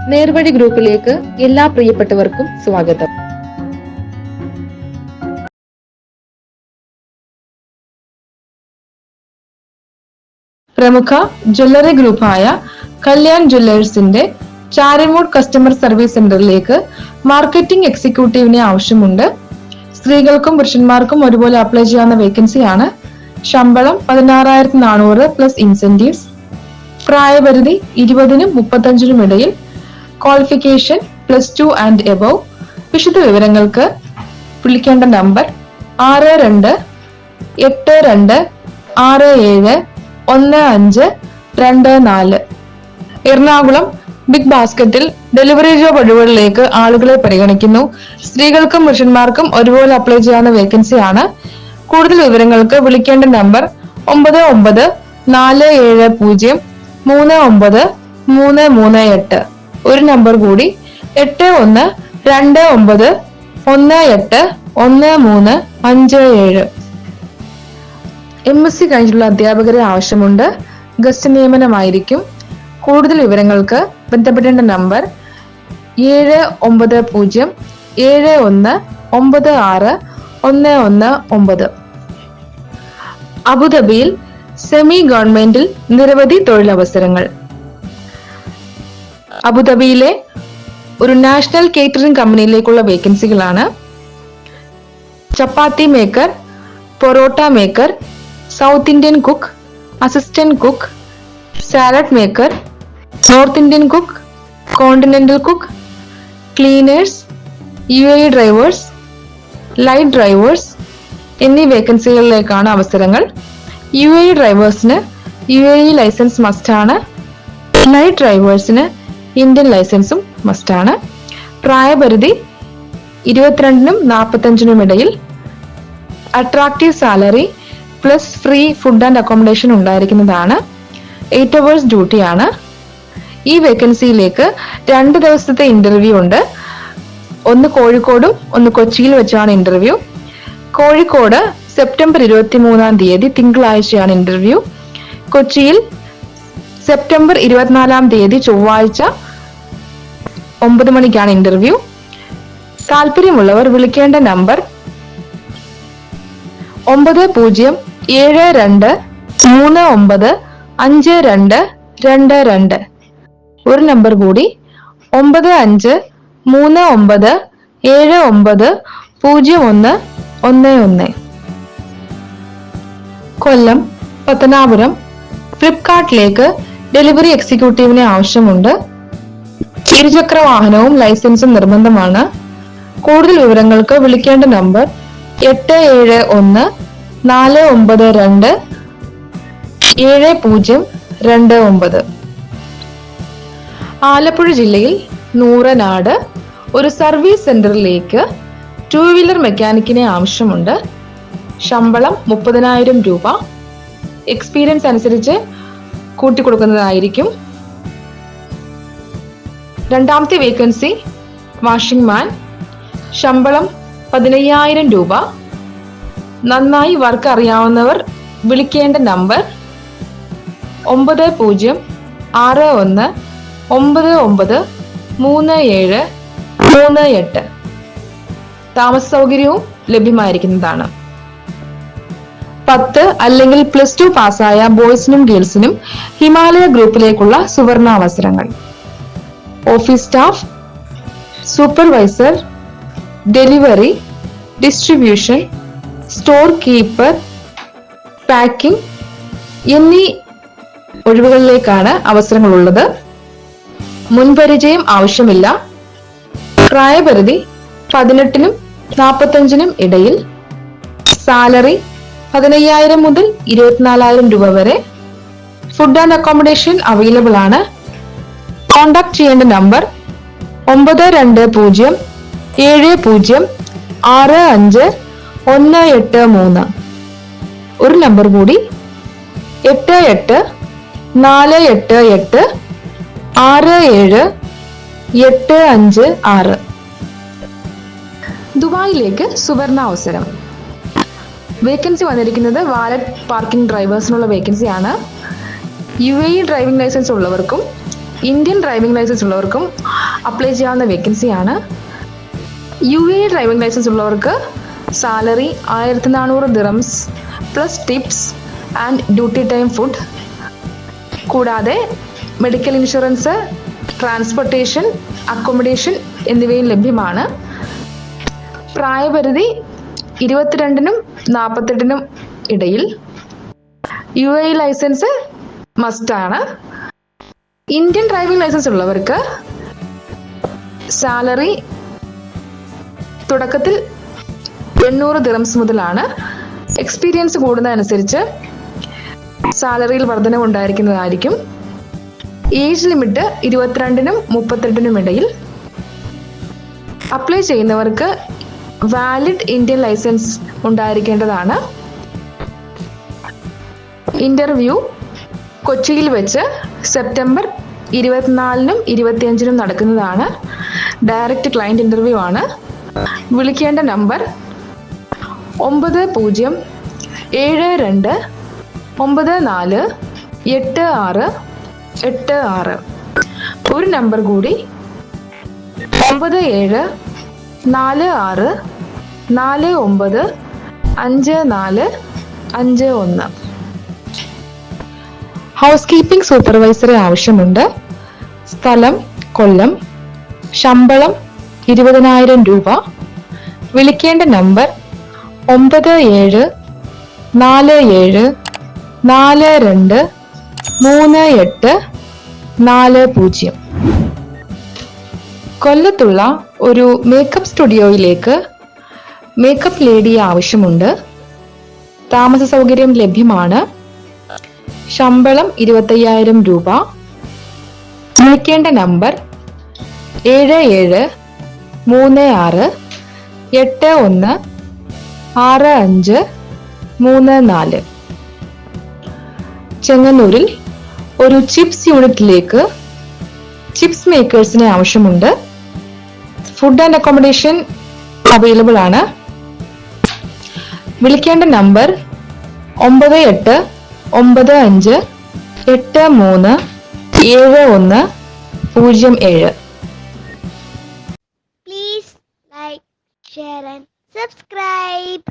നേർവഴി ഗ്രൂപ്പിലേക്ക് എല്ലാ പ്രിയപ്പെട്ടവർക്കും സ്വാഗതം. പ്രമുഖ jewellery ഗ്രൂപ്പായ Kalyan ജ്വല്ലേഴ്സിന്റെ Charimood customer service സെന്ററിലേക്ക് മാർക്കറ്റിംഗ് എക്സിക്യൂട്ടീവിനെ ആവശ്യമുണ്ട്. സ്ത്രീകൾക്കും പുരുഷന്മാർക്കും ഒരുപോലെ അപ്ലൈ ചെയ്യാവുന്ന വേക്കൻസിയാണ്. ശമ്പളം 16,400 പ്ലസ് ഇൻസെന്റീവ്സ്. പ്രായപരിധി 20-നും 35-നും ഇടയിൽ. Qualification +2 and above. വിശദ വിവരങ്ങൾക്ക് വിളിക്കേണ്ട നമ്പർ 6282671524. എറണാകുളം ബിഗ് ബാസ്ക്കറ്റിൽ ഡെലിവറി ജോബ് ഒഴിവുകളിലേക്ക് ആളുകളെ പരിഗണിക്കുന്നു. സ്ത്രീകൾക്കും പുരുഷന്മാർക്കും ഒരുപോലെ അപ്ലൈ ചെയ്യാവുന്ന വേക്കൻസിയാണ്. കൂടുതൽ വിവരങ്ങൾക്ക് വിളിക്കേണ്ട നമ്പർ 9947039338. ഒരു നമ്പർ കൂടി 8129181357. MSc കഴിഞ്ഞിട്ടുള്ള അധ്യാപകരെ ആവശ്യമുണ്ട്. ഗസ്റ്റ് നിയമനമായിരിക്കും. കൂടുതൽ വിവരങ്ങൾക്ക് ബന്ധപ്പെടേണ്ട നമ്പർ 7971961119. അബുദാബിയിൽ സെമി ഗവൺമെന്റിൽ നിരവധി തൊഴിലവസരങ്ങൾ. അബുദാബിയിലെ ഒരു നാഷണൽ കേറ്ററിംഗ് കമ്പനിയിലേക്കുള്ള വേക്കൻസികളാണ്. Chapati maker, parotta maker, south Indian cook, assistant cook, salad maker, north Indian cook, continental cook, cleaners, UAE drivers, light drivers എന്നീ വേക്കൻസികളിലേക്കാണ് അവസരങ്ങൾ. UAE ഡ്രൈവേഴ്സിന് UAE ലൈസൻസ് മസ്റ്റാണ്. ലൈറ്റ് ഡ്രൈവേഴ്സിന് ഇന്ത്യൻ ലൈസൻസും മസ്റ്റാണ്. പ്രായപരിധി 22-നും 45-നും ഇടയിൽ. Attractive salary plus free food and accommodation ഉണ്ടായിരിക്കുന്നതാണ്. 8 hours ഡ്യൂട്ടിയാണ്. ഈ വേക്കൻസിയിലേക്ക് 2 ദിവസത്തെ ഇന്റർവ്യൂ ഉണ്ട്. ഒന്ന് കോഴിക്കോടും ഒന്ന് കൊച്ചിയിൽ വെച്ചാണ് ഇന്റർവ്യൂ. കോഴിക്കോട് സെപ്റ്റംബർ 23-ാം തീയതി തിങ്കളാഴ്ചയാണ് ഇന്റർവ്യൂ. കൊച്ചിയിൽ സെപ്റ്റംബർ 24-ാം തീയതി ചൊവ്വാഴ്ച 9 മണിക്കാണ് ഇന്റർവ്യൂ. താല്പര്യമുള്ളവർ വിളിക്കേണ്ട നമ്പർ 9032395222. ഒരു നമ്പർ കൂടി 9539790111. കൊല്ലം പത്തനാപുരം ഫ്ലിപ്കാർട്ടിലേക്ക് ഡെലിവറി എക്സിക്യൂട്ടീവിനെ ആവശ്യമുണ്ട്. ഇരുചക്ര വാഹനവും ലൈസൻസും നിർബന്ധമാണ്. കൂടുതൽ വിവരങ്ങൾക്ക് വിളിക്കേണ്ട നമ്പർ 8714927029. ആലപ്പുഴ ജില്ലയിൽ നൂറനാട് ഒരു സർവീസ് സെന്ററിലേക്ക് 2 വീലർ മെക്കാനിക്കിനെ ആവശ്യമുണ്ട്. ശമ്പളം 30,000 രൂപ. എക്സ്പീരിയൻസ് അനുസരിച്ച് കൂട്ടിക്കൊടുക്കുന്നതായിരിക്കും. രണ്ടാമത്തെ വേക്കൻസി വാഷിംഗ് മാൻ. ശമ്പളം 15,000 രൂപ. നന്നായി വർക്ക് അറിയാവുന്നവർ വിളിക്കേണ്ട നമ്പർ 9061993738. താമസ സൗകര്യവും ലഭ്യമായിരിക്കുന്നതാണ്. 10 അല്ലെങ്കിൽ +2 പാസ്സായ ബോയ്സിനും ഗേൾസിനും ഹിമാലയ ഗ്രൂപ്പിലേക്കുള്ള സുവർണാവസരങ്ങൾ. Office staff, supervisor, delivery, distribution, store keeper, packing എന്നീ ഒഴിവുകളിലേക്കാണ് അവസരങ്ങളുള്ളത്. മുൻപരിചയം ആവശ്യമില്ല. പ്രായപരിധി 18-നും 45-നും ഇടയിൽ. സാലറി 15,000 മുതൽ 24,000 രൂപ വരെ. ഫുഡ് ആൻഡ് അക്കോമഡേഷൻ അവൈലബിൾ ആണ്. കോൺടാക്ട് ചെയ്യേണ്ട നമ്പർ 927070658183. ഒരു നമ്പർ കൂടി 8848867856. ദുബായിലേക്ക് സുവർണാവസരം. വേക്കൻസി വന്നിരിക്കുന്നത് വാലറ്റ് പാർക്കിംഗ് ഡ്രൈവേഴ്സിനുള്ള വേക്കൻസിയാണ്. UAE ഡ്രൈവിംഗ് ലൈസൻസ് ഉള്ളവർക്കും ഇന്ത്യൻ ഡ്രൈവിംഗ് ലൈസൻസ് ഉള്ളവർക്കും അപ്ലൈ ചെയ്യാവുന്ന വേക്കൻസിയാണ്. UAE ഡ്രൈവിംഗ് ലൈസൻസ് ഉള്ളവർക്ക് salary 1400 dirhams plus tips and duty time food. കൂടാതെ മെഡിക്കൽ ഇൻഷുറൻസ്, ട്രാൻസ്പോർട്ടേഷൻ, അക്കോമഡേഷൻ എന്നിവയും ലഭ്യമാണ്. പ്രായപരിധി 22-നും 48-നും ഇടയിൽ. UAE ലൈസൻസ് മസ്റ്റാണ്. ഇന്ത്യൻ ഡ്രൈവിംഗ് ലൈസൻസ് ഉള്ളവർക്ക് സാലറി തുടക്കത്തിൽ 800 ദിറംസ് മുതലാണ്. എക്സ്പീരിയൻസ് കൂടുന്നതനുസരിച്ച് സാലറിയിൽ വർധനവ് ഉണ്ടായിരിക്കുന്നതായിരിക്കും. ഏജ് ലിമിറ്റ് 22-നും 38-നും ഇടയിൽ. അപ്ലൈ ചെയ്യുന്നവർക്ക് വാലിഡ് ഇന്ത്യൻ ലൈസൻസ് ഉണ്ടായിരിക്കേണ്ടതാണ്. ഇന്റർവ്യൂ കൊച്ചിയിൽ വെച്ച് സെപ്റ്റംബർ 24-നും 25-നും നടക്കുന്നതാണ്. ഡയറക്റ്റ് ക്ലയന്റ് ഇന്റർവ്യൂ ആണ്. വിളിക്കേണ്ട നമ്പർ 9072948686. ഒരു നമ്പർ കൂടി 9746495451. ഹൗസ് കീപ്പിംഗ് സൂപ്പർവൈസറെ ആവശ്യമുണ്ട്. സ്ഥലം കൊല്ലം. ശമ്പളം 20,000 രൂപ. വിളിക്കേണ്ട നമ്പർ 9747423840. കൊല്ലത്തുള്ള ഒരു മേക്കപ്പ് സ്റ്റുഡിയോയിലേക്ക് മേക്കപ്പ് ലേഡിയെ ആവശ്യമുണ്ട്. താമസ സൗകര്യം ലഭ്യമാണ്. ശമ്പളം 25,000 രൂപ. വിളിക്കേണ്ട നമ്പർ 7736816534. ചെങ്ങന്നൂരിൽ ഒരു ചിപ്സ് യൂണിറ്റിലേക്ക് ചിപ്സ് മേക്കേഴ്സിനെ ആവശ്യമുണ്ട്. ഫുഡ് ആൻഡ് അക്കോമഡേഷൻ അവൈലബിൾ ആണ്. വിളിക്കേണ്ട number 9895837107. Please like, share and subscribe.